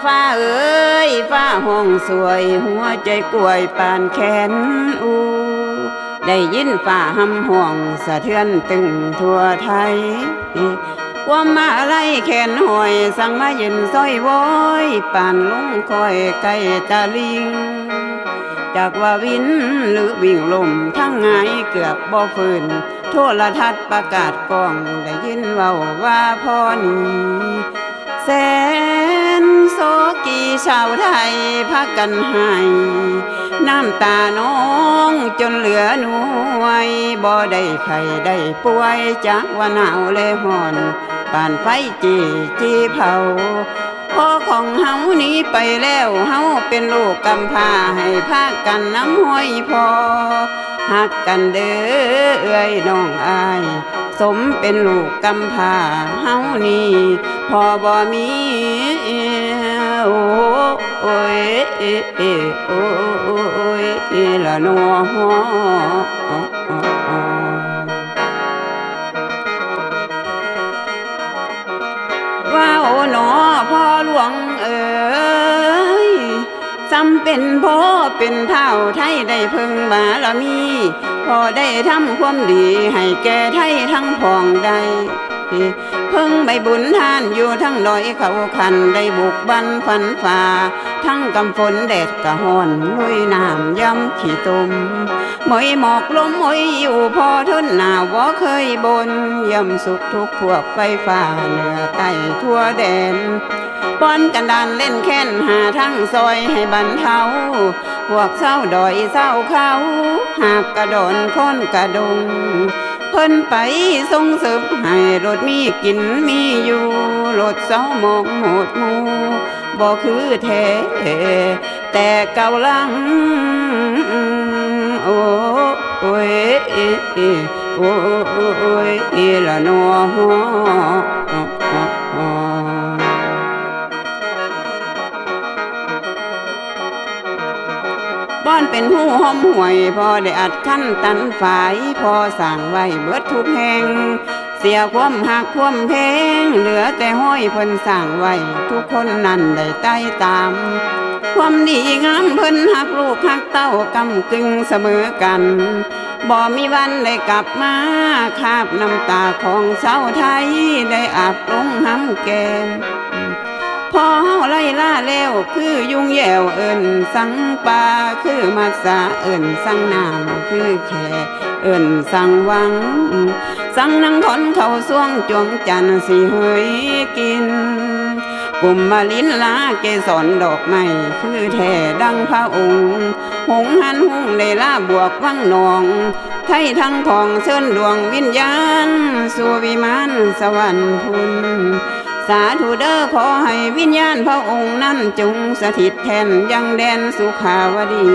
ฟ้าเอ้ยฟ้าห้องสวยหัวใจกล้วยปานแขนอูได้ยินฟ้าหำห่วงสะเทือนตึงทั่วไทยว่ามาไล่แขนหอยสั่งมายืนซอยว้อยปานลุงคอยไก่ตาลิงจากว่าวินหรือวิ่งลมทั้งไงเกือบบ่ฟื้นโทรทัศน์ประกาศกล้องได้ยินเว้าว่าพ่อนี้แสนโศกีชาวไทยพากันหายน้ำตาน้องจนเหลือหน่วยบ่ได้ไข้ได้ป่วยจากว่าหนาวเลยห่อนปานไฟจีเผาพ่อของเฮานี้ไปแล้วเฮาเป็นลูกกำพร้าให้พากันน้ำห้อยพอหักกันเด้อเอ้ยน้องอายสมเป็นลูกกำพร้าเฮานี่พอบ่มีโอ้ยโอ้ยละนัวว่าโอ้หนอพ่อหลวงเอ๋ยจำเป็นพ่อเป็นเท่าไทยได้พึงบารมีพอได้ทำความดีให้แก่ไทยทั้งพองใดเพิ่งใบบุญทานอยู่ทั้งดอยเขาคันได้บุกบันฝันฝ่าทั้งกำฝนแดดกะห้อนลุยน้ำย้ำขี้ตุ่มหมอยหมอกลมหมอยอยู่พอทนหนาวบ่เคยบนย่ำสุขทุกพวกไฟฟ้าเหนือใต้ทั่วแดนป้อนกันดานเล่นแค้นหาทั้งซอยให้บรรเทาพวกเศร้าดอยเศร้าเขาหากกระโดนค้นกระดงเพิ่นไปส่งเสริมให้รถมีกินมีอยู่รถเศร้ามองหมดหมู่บ่คือแท้แต่เก่าลังโอ้ยโอ้ยละนัวบ้านเป็นหูหอมห่วยพอได้อัดขั้นตันฝ่ายพอสั่งไว้เบิดทุกแห่งเสียความหักความเพลงเหลือแต่ห้อยเพิ่นสั่งไว้ทุกคนนั่นได้ใต้ตามความดีงามเพิ่นหักลูกหักเต้ากำกึ่งเสมอกันบ่มีวันได้กลับมาคาบน้ำตาของชาวไทยได้อาบลงห้ำแก้มพอเฮาไล่ล่าแล้วคือยุงแย่วเอิ้นสังปาคือมาสาเอิ้นสังน้ำคือแค่เอิ้นสังวังสังนังถอนเข้าส่วงจวงจันทร์สิเฮยกินกลุ่มมาลิ้นลาเกสรดอกไม้คือแท่ดังพระองค์หงหันหุงได้ลาบวกวังนองไทยทั้งทองเชิญดวงวิญญาณสู่วิมานสวรรค์พุนสาธุเด้อขอให้วิญญาณพระองค์นั้นจงสถิตแทนยังแดนสุขาวดี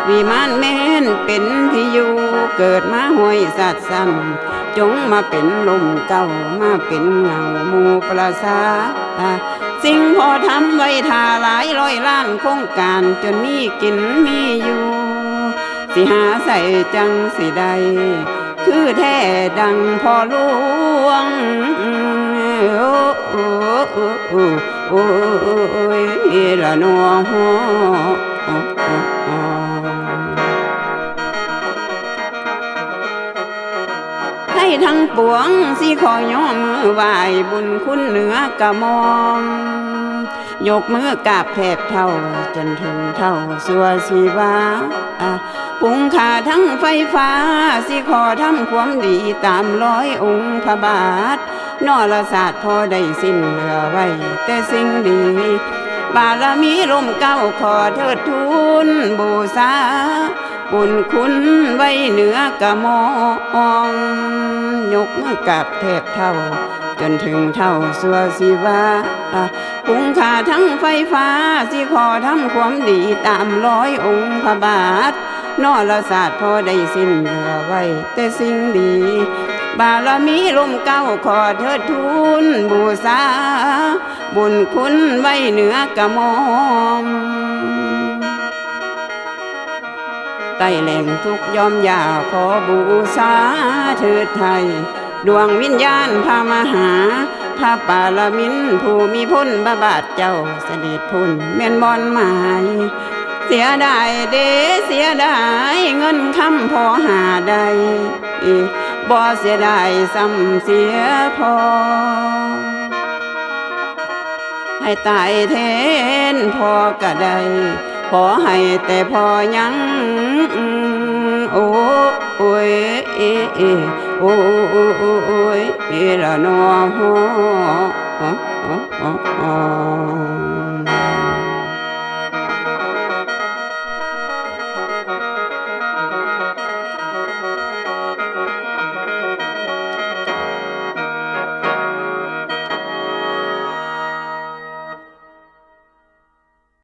วิมานแม้นเป็นที่อยู่เกิดมาห้วยสัตว์สั้นจงมาเป็นลมเก่ามาเป็นเงาหมู่ประสาสิ่งพอทำไว้ท่าหลายร้อยล้านโครงการจนมีกินมีอยู่สิหาใส่จังสิใดคือแท้ดังพอหลวงโอ้ยละนัวให้ทั้งปวงสิขอย่อมือไหวบุญคุณเหนือกะมองยกมือกราบแทบเท่าจนถึงเท่าสัวสีวาปุงขาทั้งไฟฟ้าสิขอทำความดีตามร้อยองค์พระบาทนรศาสตร์พอได้สิ้นเหลือไว้แต่สิ่งดีบารมีลมเก้าขอเทิดทูนบูชาบุญคุณไว้เหนือกะมองยกมือกราบแทบเท่าจนถึงเท่าสัวสีวาปุงขาทั้งไฟฟ้าสิขอทำความดีตามร้อยองค์พระบาทนรศาสตร์พอได้สิ้นเหลือไว้แต่สิ่งดีบารมีลมเก้าขอเทิดทูนบูชาบุญคุณไว้เหนือกะมองใต้แหล่งทุกยอมยาขอบูชาเถิดไทยดวงวิญญาณพามาหา พระปาลมินผู้มีพ้นบาบาทเจ้าเสด็จพ้นแม่นบอนหมายเสียดายเด้เสียดายเงินคำพอหาได้บ่เสียดายซ้ำเสียพอให้ตายแทนพอก็ได้ขอให้แต่พอยังโอ้โอ้ยโอ้ยละนอ